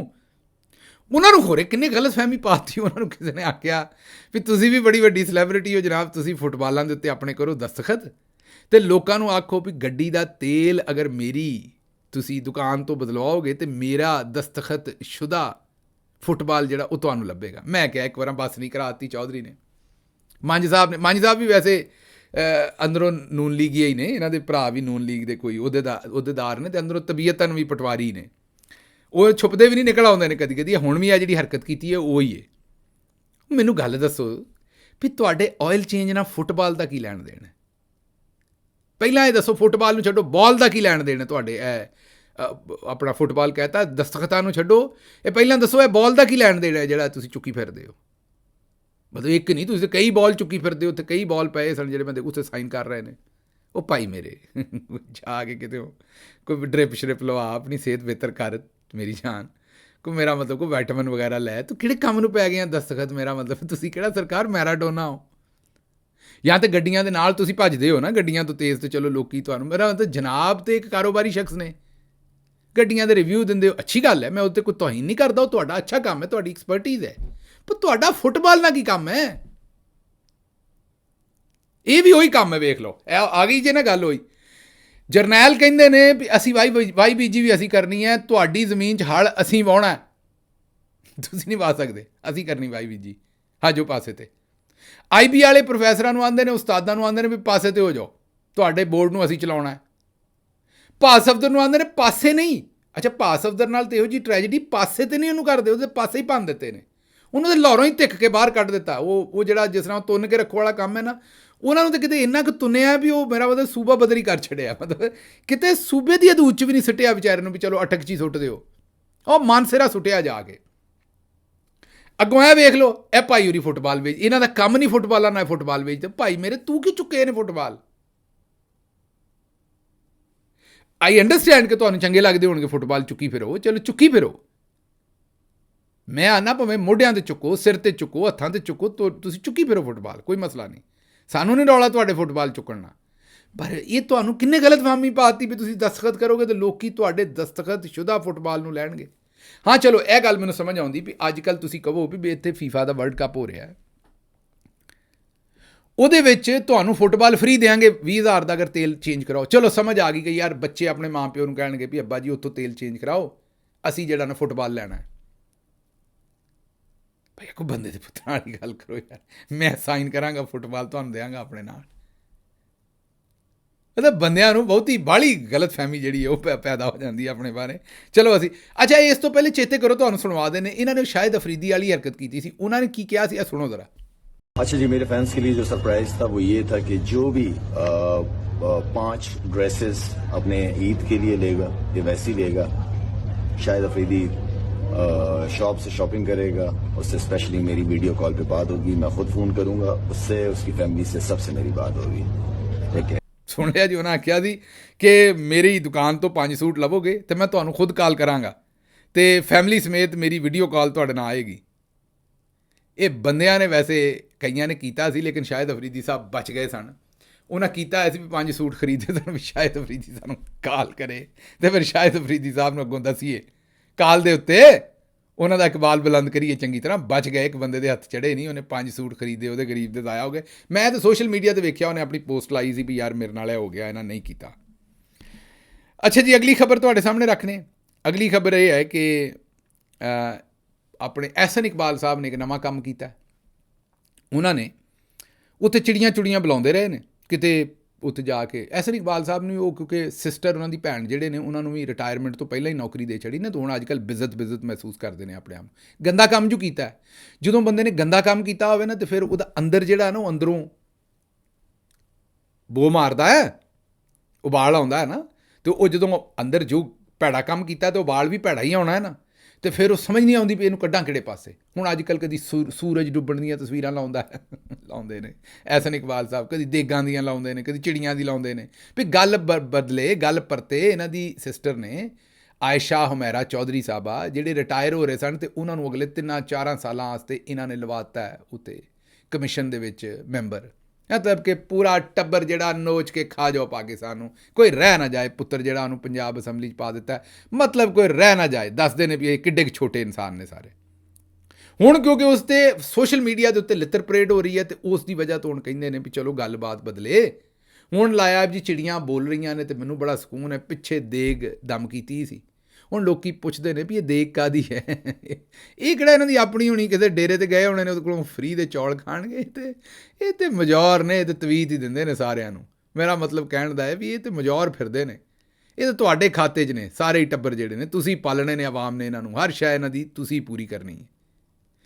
ਉਹਨਾਂ ਨੂੰ ਹੋਰੇ ਕਿੰਨੇ ਗਲਤਫਹਿਮੀ ਪਾਤੀ, ਉਹਨਾਂ ਨੂੰ ਕਿਸੇ ਨੇ ਆਖਿਆ ਵੀ ਤੁਸੀਂ ਵੀ ਬੜੀ ਵੱਡੀ ਸੈਲੈਬਰਿਟੀ ਹੋ ਜਨਾਬ, ਤੁਸੀਂ ਫੁੱਟਬਾਲਾਂ ਦੇ ਉੱਤੇ ਆਪਣੇ ਕਰੋ ਦਸਤਖਤ, ਅਤੇ ਲੋਕਾਂ ਨੂੰ ਆਖੋ ਵੀ ਗੱਡੀ ਦਾ ਤੇਲ ਅਗਰ ਮੇਰੀ ਤੁਸੀਂ ਦੁਕਾਨ ਤੋਂ ਬਦਲਵਾਓਗੇ ਤਾਂ ਮੇਰਾ ਦਸਤਖਤ ਸ਼ੁਦਾ ਫੁੱਟਬਾਲ ਜਿਹੜਾ ਉਹ ਤੁਹਾਨੂੰ ਲੱਭੇਗਾ। ਮੈਂ ਕਿਹਾ ਇੱਕ ਵਾਰ ਬੱਸ ਨਹੀਂ ਕਰਾ ਦਿੱਤੀ ਚੌਧਰੀ ਨੇ, ਮੰਝ ਸਾਹਿਬ ਵੀ ਵੈਸੇ ਅੰਦਰੋਂ ਨੂਨ ਲੀਗੀ ਹੀ ਨੇ, ਇਹਨਾਂ ਦੇ ਭਰਾ ਵੀ ਨੂਨ ਲੀਗ ਦੇ ਕੋਈ ਅਹੁਦੇਦਾਰ ਨੇ, ਅਤੇ ਅੰਦਰੋਂ ਤਬੀਅਤਨ ਵੀ ਪਟਵਾਰੀ ਨੇ, ਉਹ ਛੁਪਦੇ ਵੀ ਨਹੀਂ, ਨਿਕਲ ਆਉਂਦੇ ਨੇ ਕਦੀ ਕਦੀ। ਹੁਣ ਵੀ ਆ ਜਿਹੜੀ ਹਰਕਤ ਕੀਤੀ ਹੈ ਉਹ ਹੀ ਹੈ। ਮੈਨੂੰ ਗੱਲ ਦੱਸੋ ਵੀ ਤੁਹਾਡੇ ਆਇਲ ਚੇਂਜ ਨਾਲ ਫੁੱਟਬਾਲ ਦਾ ਕੀ ਲੈਣ ਦੇਣ ਹੈ? ਪਹਿਲਾਂ ਇਹ ਦੱਸੋ, ਫੁੱਟਬਾਲ ਨੂੰ ਛੱਡੋ, ਬਾਲ ਦਾ ਕੀ ਲੈਣ ਦੇਣ ਤੁਹਾਡੇ? ਆਪਣਾ ਫੁੱਟਬਾਲ ਕਹਿਤਾ, ਦਸਤਖਤਾਂ ਨੂੰ ਛੱਡੋ, ਇਹ ਪਹਿਲਾਂ ਦੱਸੋ ਇਹ ਬਾਲ ਦਾ ਕੀ ਲੈਣ ਦੇਣ ਹੈ ਜਿਹੜਾ ਤੁਸੀਂ ਚੁੱਕੀ ਫਿਰਦੇ ਹੋ? ਮਤਲਬ ਇੱਕ ਨਹੀਂ, ਤੁਸੀਂ ਕਈ ਬਾਲ ਚੁੱਕੀ ਫਿਰਦੇ ਹੋ, ਉੱਥੇ ਕਈ ਬਾਲ ਪਏ ਸਨ ਜਿਹੜੇ ਬੰਦੇ ਉੱਥੇ ਸਾਈਨ ਕਰ ਰਹੇ ਨੇ। ਉਹ ਭਾਈ ਮੇਰੇ ਜਾ ਕੇ ਕਿਤੇ ਕੋਈ ਡਰਿਪ ਸ਼ਰਿਪ ਲਵਾ, ਆਪਣੀ ਸਿਹਤ ਬਿਹਤਰ ਕਰ ਮੇਰੀ ਜਾਨ, ਕੋਈ ਮੇਰਾ ਮਤਲਬ ਕੋਈ ਵਿਟਾਮਿਨ ਵਗੈਰਾ ਲੈ, ਤੂੰ ਕਿਹੜੇ ਕੰਮ ਨੂੰ ਪੈ ਗਿਆ ਦਸਤਖਤ? ਮੇਰਾ ਮਤਲਬ ਤੁਸੀਂ ਕਿਹੜਾ ਸਰਕਾਰ ਮੈਰਾਡੋਨਾ ਹੋ? ਜਾਂ ਤਾਂ ਗੱਡੀਆਂ ਦੇ ਨਾਲ ਤੁਸੀਂ ਭੱਜਦੇ ਹੋ ਨਾ, ਗੱਡੀਆਂ ਤੋਂ ਤੇਜ਼, ਤੇ ਚਲੋ ਲੋਕੀ ਤੁਹਾਨੂੰ, ਮੇਰਾ ਮਤਲਬ ਜਨਾਬ ਤੇ ਇੱਕ ਕਾਰੋਬਾਰੀ ਸ਼ਖਸ ਨੇ, ਗੱਡੀਆਂ ਦੇ ਰਿਵਿਊ ਦਿੰਦੇ ਹੋ, ਅੱਛੀ ਗੱਲ ਹੈ, ਮੈਂ ਉੱਤੇ ਕੋਈ ਤੋਹੀਨ ਨਹੀਂ ਕਰਦਾ, ਉਹ ਤੁਹਾਡਾ ਅੱਛਾ ਕੰਮ ਹੈ, ਤੁਹਾਡੀ ਐਕਸਪਰਟੀਜ਼ ਹੈ, ਪਰ ਤੁਹਾਡਾ ਫੁੱਟਬਾਲ ਨਾਲ ਕੀ ਕੰਮ ਹੈ? ਇਹ ਵੀ ਉਹੀ ਕੰਮ ਹੈ, ਵੇਖ ਲਓ, ਇਹ ਆ ਗਈ ਜੇ ਨਾ ਗੱਲ ਹੋਈ। ਜਰਨੈਲ ਕਹਿੰਦੇ ਨੇ ਵੀ ਅਸੀਂ ਵਾਈ ਬੀਜੀ ਵੀ ਅਸੀਂ ਕਰਨੀ ਹੈ, ਤੁਹਾਡੀ ਜ਼ਮੀਨ 'ਚ ਹਲ ਅਸੀਂ ਵਾਹੁਣਾ, ਤੁਸੀਂ ਨਹੀਂ ਵਾਹ ਸਕਦੇ, ਅਸੀਂ ਕਰਨੀ ਵਾਈ ਬੀਜੀ, ਹਾਜੋ ਪਾਸੇ 'ਤੇ। IB ਵਾਲੇ ਪ੍ਰੋਫੈਸਰਾਂ ਨੂੰ ਆਉਂਦੇ ਨੇ, ਉਸਤਾਦਾਂ ਨੂੰ ਆਉਂਦੇ ਨੇ ਵੀ ਪਾਸੇ 'ਤੇ ਹੋ ਜਾਓ, ਤੁਹਾਡੇ ਬੋਰਡ ਨੂੰ ਅਸੀਂ ਚਲਾਉਣਾ ਹੈ। ਭਾਅ ਸਫਦਰ ਨੂੰ ਆਉਂਦੇ ਨੇ ਪਾਸੇ ਨਹੀਂ। ਅੱਛਾ, ਭਾਅ ਸਫਦਰ ਨਾਲ ਤਾਂ ਇਹੋ ਜਿਹੀ ਟ੍ਰੈਜਡੀ, ਪਾਸੇ 'ਤੇ ਨਹੀਂ ਉਹਨੂੰ ਕਰਦੇ, ਉਹਦੇ ਪਾਸੇ ਹੀ ਭੰਨ ਦਿੱਤੇ ਨੇ, ਉਹਨਾਂ ਦੇ ਲਾਹੌਰੋਂ ਹੀ ਧਿੱਖ ਕੇ ਬਾਹਰ ਕੱਢ ਦਿੱਤਾ। ਉਹ ਜਿਹੜਾ ਜਿਸ ਤਰ੍ਹਾਂ ਤੁੰਨ ਕੇ ਰੱਖੋ ਵਾਲਾ ਕੰਮ ਹੈ ਨਾ, ਉਹਨਾਂ ਨੂੰ ਤਾਂ ਕਿਤੇ ਇੰਨਾ ਕੁ ਤੁੰਨਿਆ ਵੀ ਉਹ ਮੇਰਾ ਮਤਲਬ ਸੂਬਾ ਬਦਰੀ ਕਰ ਛੱਡਿਆ, ਮਤਲਬ ਕਿਤੇ ਸੂਬੇ ਦੀ ਹਦੂਦ 'ਚ ਵੀ ਨਹੀਂ ਸੁੱਟਿਆ ਵਿਚਾਰੇ ਨੂੰ ਵੀ ਚਲੋ ਅਟਕ 'ਚ ਹੀ ਸੁੱਟ ਦਿਓ, ਉਹ ਮਾਨਸੇਰਾ ਸੁੱਟਿਆ ਜਾ ਕੇ। ਅੱਗੋਂ ਇਹ ਵੇਖ ਲਓ, ਇਹ ਭਾਈ ਹੋਰੀ ਫੁੱਟਬਾਲ ਵੇਚ, ਇਹਨਾਂ ਦਾ ਕੰਮ ਨਹੀਂ ਫੁੱਟਬਾਲਾਂ ਨਾਲ ਫੁੱਟਬਾਲ ਵੇਚਦੇ। ਭਾਈ ਮੇਰੇ ਤੂੰ ਕੀ ਚੁੱਕੇ ਨੇ ਫੁੱਟਬਾਲ? ਆਈ ਅੰਡਰਸਟੈਂਡ ਕਿ ਤੁਹਾਨੂੰ ਚੰਗੇ ਲੱਗਦੇ ਹੋਣਗੇ ਫੁੱਟਬਾਲ ਚੁੱਕੀ ਫਿਰੋ, ਚਲੋ ਚੁੱਕੀ ਫਿਰੋ, ਮੈਂ ਆਨਾ ਭਾਵੇਂ ਮੋਢਿਆਂ 'ਤੇ ਚੁੱਕੋ, ਸਿਰ 'ਤੇ ਚੁੱਕੋ, ਹੱਥਾਂ 'ਤੇ ਚੁੱਕੋ, ਤੁਸੀਂ ਚੁੱਕੀ ਫਿਰੋ ਫੁੱਟਬਾਲ, ਕੋਈ ਮਸਲਾ ਨਹੀਂ, ਸਾਨੂੰ ਨਹੀਂ ਰੌਲਾ ਤੁਹਾਡੇ ਫੁੱਟਬਾਲ ਚੁੱਕਣ ਨਾਲ। ਪਰ ਇਹ ਤੁਹਾਨੂੰ ਕਿੰਨੇ ਗਲਤਫਹਿਮੀ ਪਾਤੀ ਵੀ ਤੁਸੀਂ ਦਸਤਖਤ ਕਰੋਗੇ ਤਾਂ ਲੋਕੀ ਤੁਹਾਡੇ ਦਸਤਖਤ ਸ਼ੁਦਾ ਫੁੱਟਬਾਲ ਨੂੰ ਲੈਣਗੇ। ਹਾਂ ਚਲੋ, ਇਹ ਗੱਲ ਮੈਨੂੰ ਸਮਝ ਆਉਂਦੀ ਵੀ ਅੱਜ ਕੱਲ੍ਹ ਤੁਸੀਂ ਕਹੋ ਵੀ ਇੱਥੇ ਫੀਫਾ ਦਾ ਵਰਲਡ ਕੱਪ ਹੋ ਰਿਹਾ, ਉਹਦੇ ਵਿੱਚ ਤੁਹਾਨੂੰ ਫੁੱਟਬਾਲ ਫ੍ਰੀ ਦੇਵਾਂਗੇ 20,000 ਦਾ ਅਗਰ ਤੇਲ ਚੇਂਜ ਕਰਾਓ। ਚਲੋ ਸਮਝ ਆ ਗਈ ਕਿ ਯਾਰ ਬੱਚੇ ਆਪਣੇ ਮਾਂ ਪਿਓ ਨੂੰ ਕਹਿਣਗੇ ਵੀ ਅੱਬਾ ਜੀ ਉੱਥੋਂ ਤੇਲ ਚੇਂਜ ਕਰਾਓ, ਅਸੀਂ ਜਿਹੜਾ ਨਾ ਫੁੱਟਬਾਲ ਲੈਣਾ। ਭਾਈ ਕੋਈ ਬੰਦੇ ਦੇ ਪੁੱਤਰਾਂ ਵਾਲੀ ਗੱਲ ਕਰੋ ਯਾਰ, ਮੈਂ ਸਾਈਨ ਕਰਾਂਗਾ ਫੁੱਟਬਾਲ ਤੁਹਾਨੂੰ ਦਿਆਂਗਾ ਆਪਣੇ ਨਾਲ। ਮਤਲਬ ਬੰਦਿਆਂ ਨੂੰ ਬਹੁਤੀ ਬਾਹਲੀ ਗਲਤਫਹਿਮੀ ਜਿਹੜੀ ਉਹ ਪੈਦਾ ਹੋ ਜਾਂਦੀ ਹੈ ਆਪਣੇ ਬਾਰੇ। ਚਲੋ ਅਸੀਂ ਅੱਛਾ, ਇਸ ਤੋਂ ਪਹਿਲੇ ਚੇਤੇ ਕਰੋ, ਤੁਹਾਨੂੰ ਸੁਣਵਾ ਦੇਣੇ, ਇਹਨਾਂ ਨੇ ਸ਼ਾਹਿਦ ਅਫਰੀਦੀ ਵਾਲੀ ਹਰਕਤ ਕੀਤੀ ਸੀ, ਉਹਨਾਂ ਨੇ ਕੀ ਕਿਹਾ ਸੀ, ਸੁਣੋ ਜ਼ਰਾ। अच्छा जी, मेरे फैंस के लिए जो सरप्राइज था वो ये था कि जो भी 5 ड्रेसेस अपने ईद के लिए लेगा ये वैसी लेगा, शाहिद अफरीदी शॉप से शॉपिंग करेगा, उससे स्पेशली मेरी वीडियो कॉल पे बात होगी, मैं खुद फोन करूंगा उससे, उसकी फैमिली से, सबसे मेरी बात होगी। ठीक है, ਸੁਣ ਲਿਆ ਜੀ, ਉਹਨਾਂ ਆਖਿਆ ਸੀ ਕਿ ਮੇਰੀ ਦੁਕਾਨ ਤੋਂ 5 ਸੂਟ ਲਵੋਗੇ ਤੇ ਮੈਂ ਤੁਹਾਨੂੰ ਖੁਦ ਕਾਲ ਕਰਾਂਗਾ ਤੇ ਫੈਮਿਲੀ ਸਮੇਤ ਮੇਰੀ ਵੀਡੀਓ ਕਾਲ ਤੁਹਾਡੇ ਨਾਲ ਆਏਗੀ। ਇਹ ਬੰਦਿਆਂ ਨੇ ਵੈਸੇ ਕਈਆਂ ਨੇ ਕੀਤਾ ਸੀ, ਲੇਕਿਨ ਸ਼ਾਹਿਦ ਅਫਰੀਦੀ ਸਾਹਿਬ ਬਚ ਗਏ ਸਨ। ਉਹਨਾਂ ਕੀਤਾ ਸੀ ਵੀ 5 ਸੂਟ ਖਰੀਦੇ ਸਨ ਵੀ ਸ਼ਾਹਿਦ ਅਫਰੀਦੀ ਸਾਨੂੰ ਕਾਲ ਕਰੇ ਅਤੇ ਫਿਰ ਸ਼ਾਹਿਦ ਅਫਰੀਦੀ ਸਾਹਿਬ ਨੂੰ ਅੱਗੋਂ ਦੱਸੀਏ ਕਾਲ ਦੇ ਉੱਤੇ। ਉਹਨਾਂ ਦਾ ਇਕਬਾਲ ਬੁਲੰਦ ਕਰੀਏ ਚੰਗੀ ਤਰ੍ਹਾਂ, ਬਚ ਗਏ, ਇੱਕ ਬੰਦੇ ਦੇ ਹੱਥ ਚੜੇ ਨਹੀਂ, ਉਹਨੇ 5 ਸੂਟ ਖਰੀਦੇ, ਉਹਦੇ ਗਰੀਬ ਦੇ ਜ਼ਾਇਆ ਹੋ ਗਏ। ਮੈਂ ਤਾਂ ਸੋਸ਼ਲ ਮੀਡੀਆ ਤੇ ਵੇਖਿਆ ਉਹਨੇ ਆਪਣੀ ਪੋਸਟ ਲਾਈ ਸੀ ਵੀ ਯਾਰ ਮੇਰੇ ਨਾਲ ਇਹ ਹੋ ਗਿਆ, ਇਹਨਾਂ ਨਹੀਂ ਕੀਤਾ। ਅੱਛਾ ਜੀ, ਅਗਲੀ ਖਬਰ ਤੁਹਾਡੇ ਸਾਹਮਣੇ ਰੱਖਣੇ। ਅਗਲੀ ਖਬਰ ਇਹ ਹੈ ਕਿ ਆਪਣੇ ਐਹਸਨ ਇਕਬਾਲ ਸਾਹਿਬ ਨੇ ਇੱਕ ਨਵਾਂ ਕੰਮ ਕੀਤਾ। ਉਹਨਾਂ ਨੇ ਉੱਥੇ ਚਿੜੀਆਂ ਚੁੜੀਆਂ ਬੁਲਾਉਂਦੇ ਰਹੇ ਨੇ ਕਿਤੇ, ਉੱਥੇ ਜਾ ਕੇ ਐਹਸਨ ਇਕਬਾਲ ਸਾਹਿਬ ਨੂੰ ਉਹ, ਕਿਉਂਕਿ ਸਿਸਟਰ ਉਹਨਾਂ ਦੀ ਭੈਣ ਜਿਹੜੇ ਨੇ ਉਹਨਾਂ ਨੂੰ ਵੀ ਰਿਟਾਇਰਮੈਂਟ ਤੋਂ ਪਹਿਲਾਂ ਹੀ ਨੌਕਰੀ ਦੇ ਛੜੀ ਨਾ, ਤਾਂ ਹੁਣ ਅੱਜ ਕੱਲ੍ਹ ਬਿਜ਼ਤ ਮਹਿਸੂਸ ਕਰਦੇ ਨੇ ਆਪਣੇ ਆਪ। ਗੰਦਾ ਕੰਮ ਜੋ ਕੀਤਾ, ਜਦੋਂ ਬੰਦੇ ਨੇ ਗੰਦਾ ਕੰਮ ਕੀਤਾ ਹੋਵੇ ਨਾ, ਤਾਂ ਫਿਰ ਉਹਦਾ ਅੰਦਰ ਜਿਹੜਾ ਨਾ, ਉਹ ਅੰਦਰੋਂ ਬੋ ਮਾਰਦਾ ਹੈ, ਉਬਾਲ ਆਉਂਦਾ ਹੈ ਨਾ, ਅਤੇ ਉਹ ਜਦੋਂ ਅੰਦਰ ਜੋ ਭੈੜਾ ਕੰਮ ਕੀਤਾ ਤਾਂ ਉਬਾਲ ਵੀ ਭੈੜਾ ਹੀ ਆਉਣਾ ਹੈ ਨਾ, ਅਤੇ ਫਿਰ ਉਹ ਸਮਝ ਨਹੀਂ ਆਉਂਦੀ ਵੀ ਇਹਨੂੰ ਕੱਢਾਂ ਕਿਹੜੇ ਪਾਸੇ। ਹੁਣ ਅੱਜ ਕੱਲ੍ਹ ਕਦੀ ਸੂਰਜ ਡੁੱਬਣ ਦੀਆਂ ਤਸਵੀਰਾਂ ਲਾਉਂਦੇ ਨੇ ਐਹਸਨ ਇਕਬਾਲ ਸਾਹਿਬ, ਕਦੀ ਦੇਗਾਂ ਦੀਆਂ ਲਾਉਂਦੇ ਨੇ, ਕਦੀ ਚਿੜੀਆਂ ਦੀ ਲਾਉਂਦੇ ਨੇ, ਵੀ ਗੱਲ ਬਦਲੇ, ਗੱਲ ਪਰਤੇ। ਇਹਨਾਂ ਦੀ ਸਿਸਟਰ ਨੇ ਆਇਸ਼ਾ ਹੁਮੈਰਾ ਚੌਧਰੀ ਸਾਹਿਬਾ, ਜਿਹੜੇ ਰਿਟਾਇਰ ਹੋ ਰਹੇ ਸਨ, ਅਤੇ ਉਹਨਾਂ ਨੂੰ ਅਗਲੇ 3-4 ਸਾਲਾਂ ਵਾਸਤੇ ਇਹਨਾਂ ਨੇ ਲਵਾਤਾ ਹੈ ਉੱਤੇ ਕਮਿਸ਼ਨ ਦੇ ਵਿੱਚ ਮੈਂਬਰ। ਮਤਲਬ ਕਿ ਪੂਰਾ ਟੱਬਰ ਜਿਹੜਾ ਨੋਚ ਕੇ ਖਾ ਜਾਓ ਪਾਕਿਸਤਾਨ ਨੂੰ, ਕੋਈ ਰਹਿ ਨਾ ਜਾਏ। ਪੁੱਤਰ ਜਿਹੜਾ ਉਹਨੂੰ ਪੰਜਾਬ ਅਸੈਂਬਲੀ 'ਚ ਪਾ ਦਿੱਤਾ, ਮਤਲਬ ਕੋਈ ਰਹਿ ਨਾ ਜਾਏ। ਦੱਸਦੇ ਨੇ ਵੀ ਇਹ ਕਿੱਡੇ ਕੁ ਛੋਟੇ ਇਨਸਾਨ ਨੇ ਸਾਰੇ। ਹੁਣ ਕਿਉਂਕਿ ਉਸ 'ਤੇ ਸੋਸ਼ਲ ਮੀਡੀਆ ਦੇ ਉੱਤੇ ਲਿੱਤਰ ਪਰੇਡ ਹੋ ਰਹੀ ਹੈ, ਅਤੇ ਉਸ ਦੀ ਵਜ੍ਹਾ ਤੋਂ ਹੁਣ ਕਹਿੰਦੇ ਨੇ ਵੀ ਚਲੋ ਗੱਲਬਾਤ ਬਦਲੇ। ਹੁਣ ਲਾਇਆ ਜੀ ਚਿੜੀਆਂ ਬੋਲ ਰਹੀਆਂ ਨੇ, ਅਤੇ ਮੈਨੂੰ ਬੜਾ ਸਕੂਨ ਹੈ। ਪਿੱਛੇ ਦੇਗ ਦਮ ਕੀਤੀ ਸੀ, ਹੁਣ ਲੋਕ ਪੁੱਛਦੇ ਨੇ ਵੀ ਇਹ ਦੇਗ ਕਾਹਦੀ ਹੈ। ਇਹ ਕਿਹੜਾ ਇਹਨਾਂ ਦੀ ਆਪਣੀ ਹੋਣੀ, ਕਿਸੇ ਡੇਰੇ 'ਤੇ ਗਏ ਹੋਣੇ ਨੇ, ਉਹਦੇ ਕੋਲੋਂ ਫ੍ਰੀ ਦੇ ਚੌਲ ਖਾਣਗੇ। ਅਤੇ ਇਹ ਤਾਂ ਮਜ਼ੌਰ ਨੇ, ਇਹ ਤਾਂ ਤਵੀਤ ਹੀ ਦਿੰਦੇ ਨੇ ਸਾਰਿਆਂ ਨੂੰ। ਮੇਰਾ ਮਤਲਬ ਕਹਿਣ ਦਾ ਹੈ ਵੀ ਇਹ ਤਾਂ ਮਜ਼ੌਰ ਫਿਰਦੇ ਨੇ, ਇਹ ਤਾਂ ਤੁਹਾਡੇ ਖਾਤੇ 'ਚ ਨੇ ਸਾਰੇ ਹੀ ਟੱਬਰ ਜਿਹੜੇ ਨੇ, ਤੁਸੀਂ ਪਾਲਣੇ ਨੇ, ਆਵਾਮ ਨੇ ਇਹਨਾਂ ਨੂੰ, ਹਰ ਸ਼ੈ ਇਹਨਾਂ ਦੀ ਤੁਸੀਂ ਪੂਰੀ ਕਰਨੀ ਹੈ।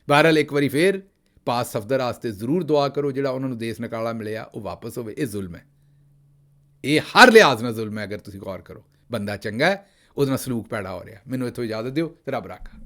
ਬਹਰਹਾਲ ਇੱਕ ਵਾਰੀ ਫੇਰ ਪਾਸ ਸਫਦਰ ਵਾਸਤੇ ਜ਼ਰੂਰ ਦੁਆ ਕਰੋ, ਜਿਹੜਾ ਉਹਨਾਂ ਨੂੰ ਦੇਸ ਨਿਕਾਲਾ ਮਿਲਿਆ ਉਹ ਵਾਪਸ ਹੋਵੇ। ਇਹ ਜ਼ੁਲਮ ਹੈ, ਇਹ ਹਰ ਲਿਹਾਜ਼ ਨਾਲ ਜ਼ੁਲਮ ਹੈ। ਅਗਰ ਤੁਸੀਂ ਗੌਰ ਕਰੋ, ਬੰਦਾ ਚੰਗਾ ਹੈ, ਉਹਦੇ ਨਾਲ ਸਲੂਕ ਪੈੜਾ ਹੋ ਰਿਹਾ। ਮੈਨੂੰ ਇੱਥੋਂ ਇਜਾਜ਼ਤ ਦਿਓ, ਤੇ ਰੱਬ ਰਾਖਾ।